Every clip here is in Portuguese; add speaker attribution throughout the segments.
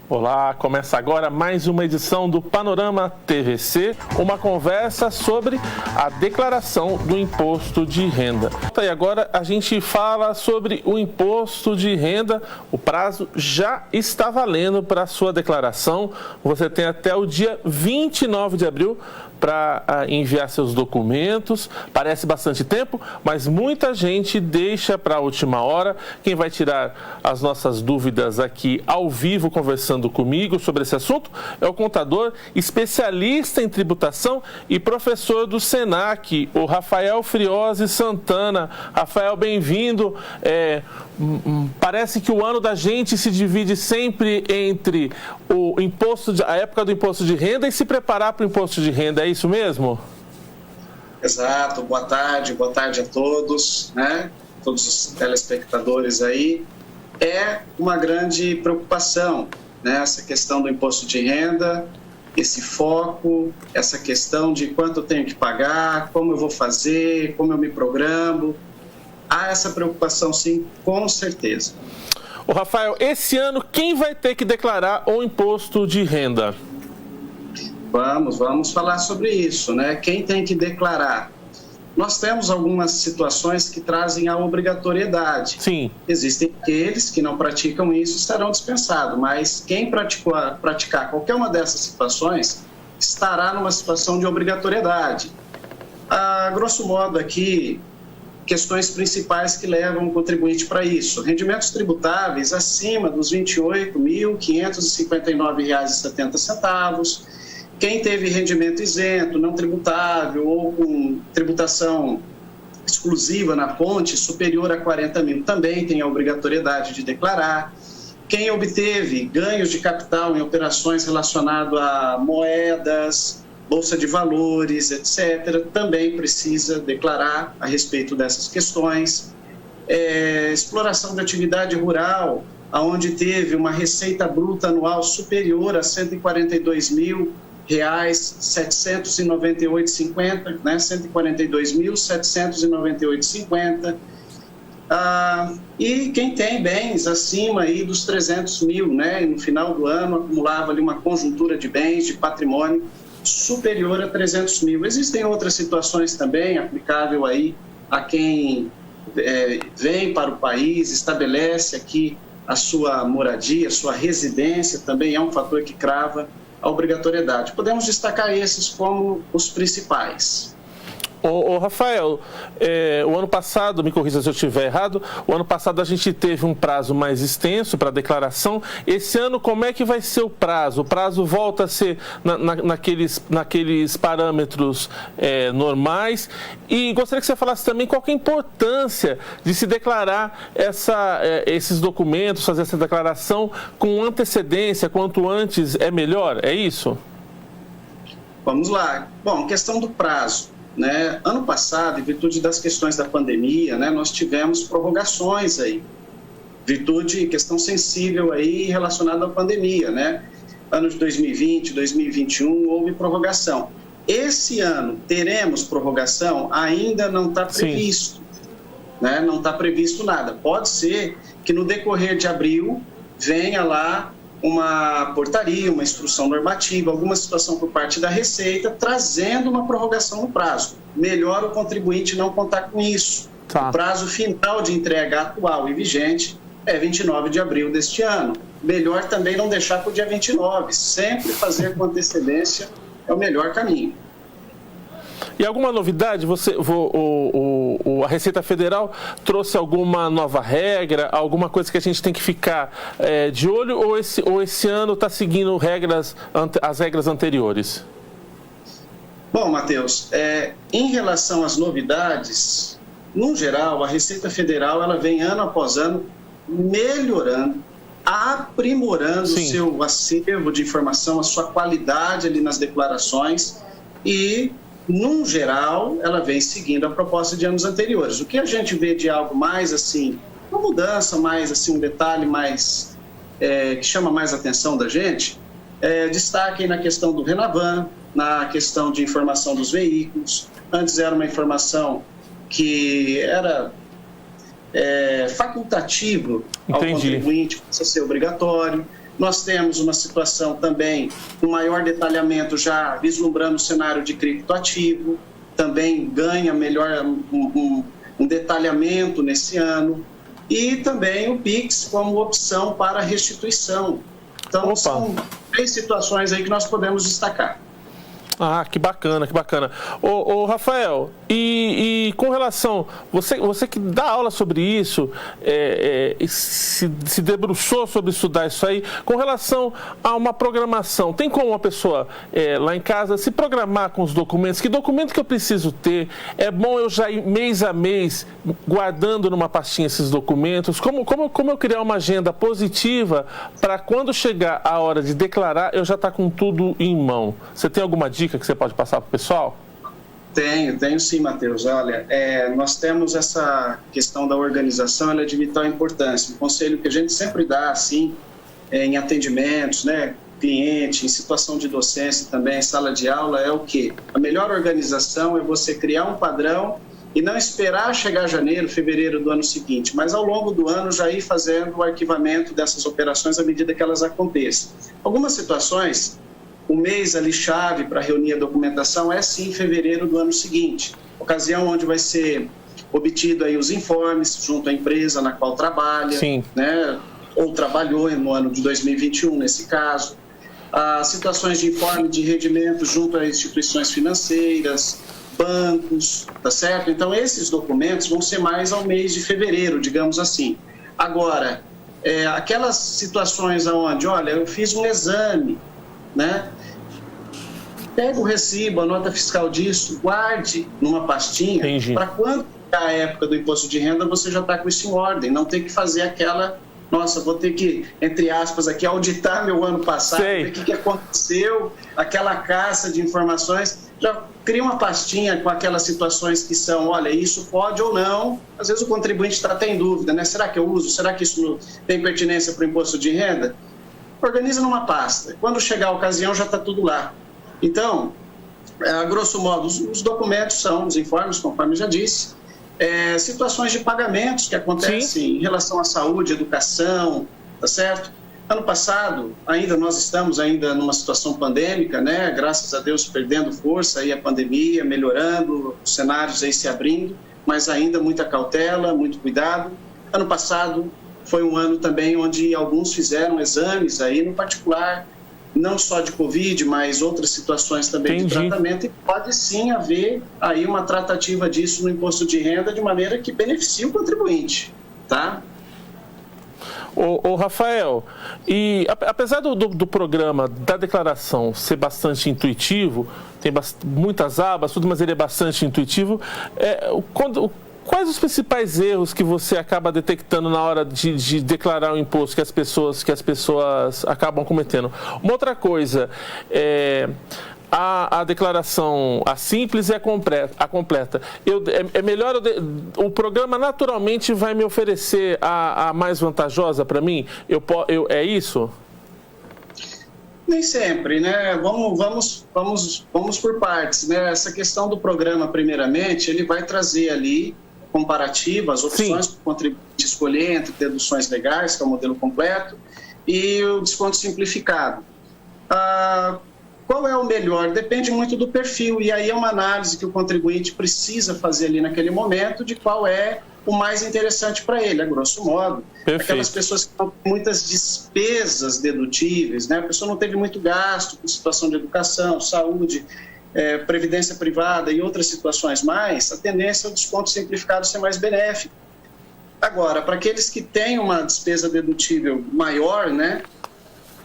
Speaker 1: Olá, começa agora mais uma edição do Panorama TVC, uma conversa sobre a declaração do imposto de renda. E agora a gente fala sobre o imposto de renda. O prazo já está valendo para a sua declaração. Você tem até o dia 29 de abril para enviar seus documentos. Parece bastante tempo, mas muita gente deixa para a última hora. Quem vai tirar as nossas dúvidas aqui ao vivo, conversando comigo sobre esse assunto, é o contador, especialista em tributação e professor do Senac, o Rafael Friose Santana. Rafael, bem-vindo. Parece que o ano da gente se divide sempre entre a época do imposto de renda e se preparar para o imposto de renda. É isso mesmo?
Speaker 2: Exato. Boa tarde a todos, né? Todos os telespectadores aí. É uma grande preocupação, né? Essa questão do imposto de renda, esse foco, essa questão de quanto eu tenho que pagar, como eu vou fazer, como eu me programo. Há essa preocupação, sim, com certeza.
Speaker 1: Ô Rafael, esse ano quem vai ter que declarar o imposto de renda?
Speaker 2: Vamos falar sobre isso, né? Quem tem que declarar? Nós temos algumas situações que trazem a obrigatoriedade.
Speaker 1: Sim.
Speaker 2: Existem aqueles que não praticam isso, estarão dispensados, mas quem praticar qualquer uma dessas situações estará numa situação de obrigatoriedade. Grosso modo aqui, questões principais que levam o contribuinte para isso. Rendimentos tributáveis acima dos R$ 28.559,70. Quem teve rendimento isento, não tributável ou com tributação exclusiva na fonte superior a 40 mil também tem a obrigatoriedade de declarar. Quem obteve ganhos de capital em operações relacionadas a moedas, bolsa de valores, etc., também precisa declarar a respeito dessas questões. Exploração da atividade rural, onde teve uma receita bruta anual superior a R$ 142.798,50, né? R$ 142.798,50. E quem tem bens acima aí dos 300 mil, né? E no final do ano acumulava ali uma conjuntura de bens, de patrimônio superior a 300 mil. Existem outras situações também aplicável aí a quem vem para o país, estabelece aqui a sua moradia, a sua residência, também é um fator que crava a obrigatoriedade. Podemos destacar esses como os principais.
Speaker 1: Ô Rafael, o ano passado, me corrija se eu estiver errado, o ano passado a gente teve um prazo mais extenso para declaração. Esse ano, como é que vai ser o prazo? O prazo volta a ser naqueles parâmetros normais? E gostaria que você falasse também qual que é a importância de se declarar esses documentos, fazer essa declaração com antecedência, quanto antes é melhor, é isso?
Speaker 2: Vamos lá. Bom, questão do prazo. Né? Ano passado, em virtude das questões da pandemia, né, nós tivemos prorrogações aí, questão sensível aí relacionada à pandemia, né? Ano de 2020, 2021, houve prorrogação. Esse ano teremos prorrogação? Ainda não está previsto, né? Não está previsto nada. Pode ser que no decorrer de abril venha lá uma portaria, uma instrução normativa, alguma situação por parte da Receita, trazendo uma prorrogação no prazo. Melhor o contribuinte não contar com isso. Tá. O prazo final de entrega atual e vigente é 29 de abril deste ano. Melhor também não deixar para o dia 29. Sempre fazer com antecedência é o melhor caminho.
Speaker 1: E alguma novidade? A Receita Federal trouxe alguma nova regra, alguma coisa que a gente tem que ficar de olho, ou esse ano está seguindo as regras anteriores?
Speaker 2: Bom, Matheus, em relação às novidades, no geral, a Receita Federal ela vem ano após ano melhorando, aprimorando o seu acervo de informação, a sua qualidade ali nas declarações e, num geral, ela vem seguindo a proposta de anos anteriores. O que a gente vê de algo mais assim, uma mudança mais assim, um detalhe mais que chama mais a atenção da gente, destaque na questão do Renavan, na questão de informação dos veículos. Antes era uma informação que era facultativo ao contribuinte, precisa ser obrigatório. Nós temos uma situação também com maior detalhamento, já vislumbrando o cenário de criptoativo, também ganha melhor um detalhamento nesse ano, e também o PIX como opção para restituição. Então, são 3 situações aí que nós podemos destacar.
Speaker 1: Ah, que bacana, que bacana. Ô Rafael, e com relação, você que dá aula sobre isso, se debruçou sobre estudar isso aí, com relação a uma programação, tem como uma pessoa lá em casa se programar com os documentos? Que documento que eu preciso ter? É bom eu já ir mês a mês guardando numa pastinha esses documentos? Como eu criar uma agenda positiva para quando chegar a hora de declarar, eu já estar com tudo em mão? Você tem alguma dica que você pode passar para o pessoal?
Speaker 2: Tenho sim, Matheus. Olha, nós temos essa questão da organização, ela é de vital importância. Um conselho que a gente sempre dá, assim, em atendimentos, né, cliente, em situação de docência também, em sala de aula, é o quê? A melhor organização é você criar um padrão e não esperar chegar janeiro, fevereiro do ano seguinte, mas ao longo do ano já ir fazendo o arquivamento dessas operações à medida que elas aconteçam. Algumas situações, o mês ali chave para reunir a documentação é sim fevereiro do ano seguinte, ocasião onde vai ser obtido aí os informes junto à empresa na qual trabalha, né, ou trabalhou no ano de 2021 nesse caso, as situações de informe de rendimento junto a instituições financeiras, bancos, tá certo? Então esses documentos vão ser mais ao mês de fevereiro, digamos assim. Agora, aquelas situações onde, olha, eu fiz um exame, né? Pega o recibo, a nota fiscal disso, guarde numa pastinha, para quando a época do imposto de renda você já está com isso em ordem, não tem que fazer aquela, nossa, vou ter que, entre aspas, aqui auditar meu ano passado, ver o que aconteceu, aquela caça de informações, já cria uma pastinha com aquelas situações que são, olha, isso pode ou não, às vezes o contribuinte está até em dúvida, né? Será que eu uso? Será que isso tem pertinência para o imposto de renda? Organiza numa pasta. Quando chegar a ocasião, já está tudo lá. Então, a grosso modo, os documentos são os informes, conforme eu já disse, situações de pagamentos que acontecem em relação à saúde, educação, tá certo? Ano passado, nós estamos ainda numa situação pandêmica, né? Graças a Deus, perdendo força aí a pandemia, melhorando, os cenários aí se abrindo, mas ainda muita cautela, muito cuidado. Ano passado foi um ano também onde alguns fizeram exames aí, no particular, não só de Covid, mas outras situações também de tratamento, e pode sim haver aí uma tratativa disso no imposto de renda de maneira que beneficie o contribuinte, tá?
Speaker 1: Ô Rafael, e apesar do programa da declaração ser bastante intuitivo, tem muitas abas, tudo, mas ele é bastante intuitivo, quais os principais erros que você acaba detectando na hora de declarar o imposto que as pessoas acabam cometendo? Uma outra coisa, a declaração, a simples e a completa. É melhor, o programa naturalmente vai me oferecer a mais vantajosa para mim? É isso?
Speaker 2: Nem sempre, né? Vamos por partes, né? Essa questão do programa, primeiramente, ele vai trazer ali comparativa, as opções para o contribuinte escolher entre deduções legais, que é o modelo completo, e o desconto simplificado. Qual é o melhor? Depende muito do perfil, e aí é uma análise que o contribuinte precisa fazer ali naquele momento de qual é o mais interessante para ele, a grosso modo.
Speaker 1: Perfeito.
Speaker 2: Aquelas pessoas que têm muitas despesas dedutíveis, né? A pessoa não teve muito gasto com situação de educação, saúde, previdência privada e outras situações mais, a tendência é o desconto simplificado ser mais benéfico. Agora, para aqueles que têm uma despesa dedutível maior, né?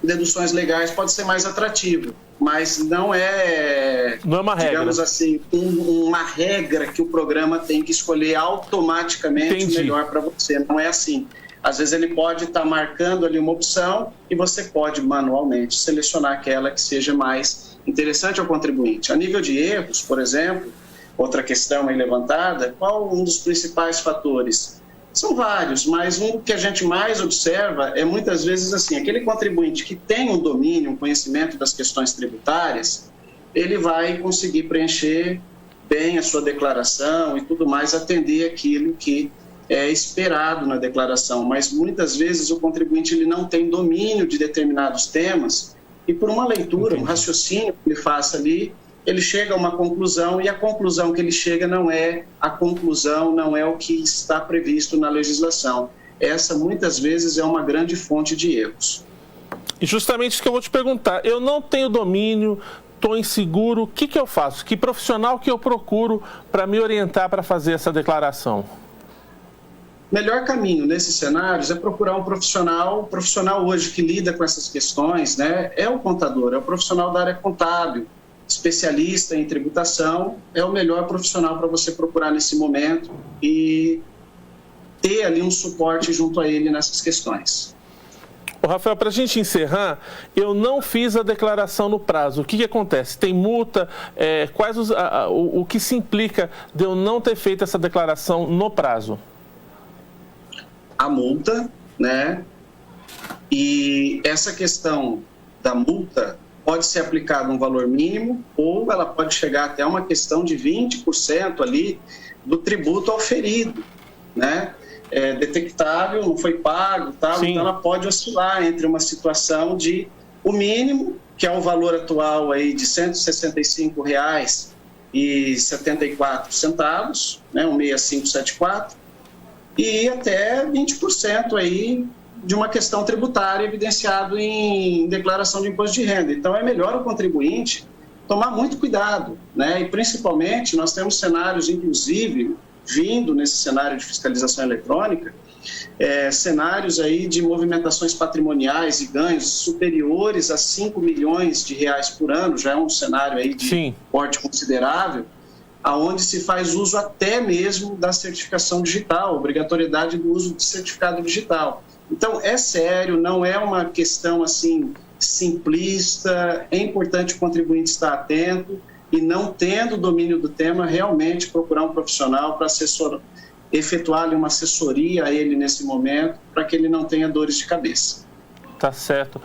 Speaker 2: Deduções legais pode ser mais atrativo, mas não é
Speaker 1: uma regra,
Speaker 2: digamos assim, uma regra que o programa tem que escolher automaticamente o melhor para você. Não é assim. Às vezes ele pode estar marcando ali uma opção e você pode manualmente selecionar aquela que seja mais interessante ao contribuinte. A nível de erros, por exemplo, outra questão aí levantada, qual um dos principais fatores? São vários, mas um que a gente mais observa é muitas vezes assim, aquele contribuinte que tem um domínio, um conhecimento das questões tributárias, ele vai conseguir preencher bem a sua declaração e tudo mais, atender aquilo que esperado na declaração, mas muitas vezes o contribuinte ele não tem domínio de determinados temas e por uma leitura, um raciocínio que ele faça ali, ele chega a uma conclusão e a conclusão que ele chega não é a conclusão, não é o que está previsto na legislação. Essa muitas vezes é uma grande fonte de erros.
Speaker 1: E justamente isso que eu vou te perguntar, eu não tenho domínio, estou inseguro, o que eu faço? Que profissional que eu procuro para me orientar para fazer essa declaração?
Speaker 2: Melhor caminho nesses cenários é procurar um profissional. O profissional hoje que lida com essas questões, né, é o contador, é o profissional da área contábil, especialista em tributação, é o melhor profissional para você procurar nesse momento e ter ali um suporte junto a ele nessas questões.
Speaker 1: Ô, Rafael, para a gente encerrar, eu não fiz a declaração no prazo. O que acontece? Tem multa? O que se implica de eu não ter feito essa declaração no prazo?
Speaker 2: A multa, né? E essa questão da multa pode ser aplicada um valor mínimo ou ela pode chegar até uma questão de 20% ali do tributo auferido, né? É detectável, não foi pago, tal, então ela pode oscilar entre uma situação de o mínimo, que é o valor atual aí de R$ 165,74, né, 16574, e até 20% aí de uma questão tributária evidenciado em declaração de imposto de renda. Então é melhor o contribuinte tomar muito cuidado, né? E principalmente nós temos cenários, inclusive, vindo nesse cenário de fiscalização eletrônica, cenários aí de movimentações patrimoniais e ganhos superiores a 5 milhões de reais por ano, já é um cenário aí de porte considerável, aonde se faz uso até mesmo da certificação digital, obrigatoriedade do uso de certificado digital. Então, é sério, não é uma questão assim simplista, é importante o contribuinte estar atento e, não tendo domínio do tema, realmente procurar um profissional para efetuar ali uma assessoria a ele nesse momento, para que ele não tenha dores de cabeça.
Speaker 1: Tá certo.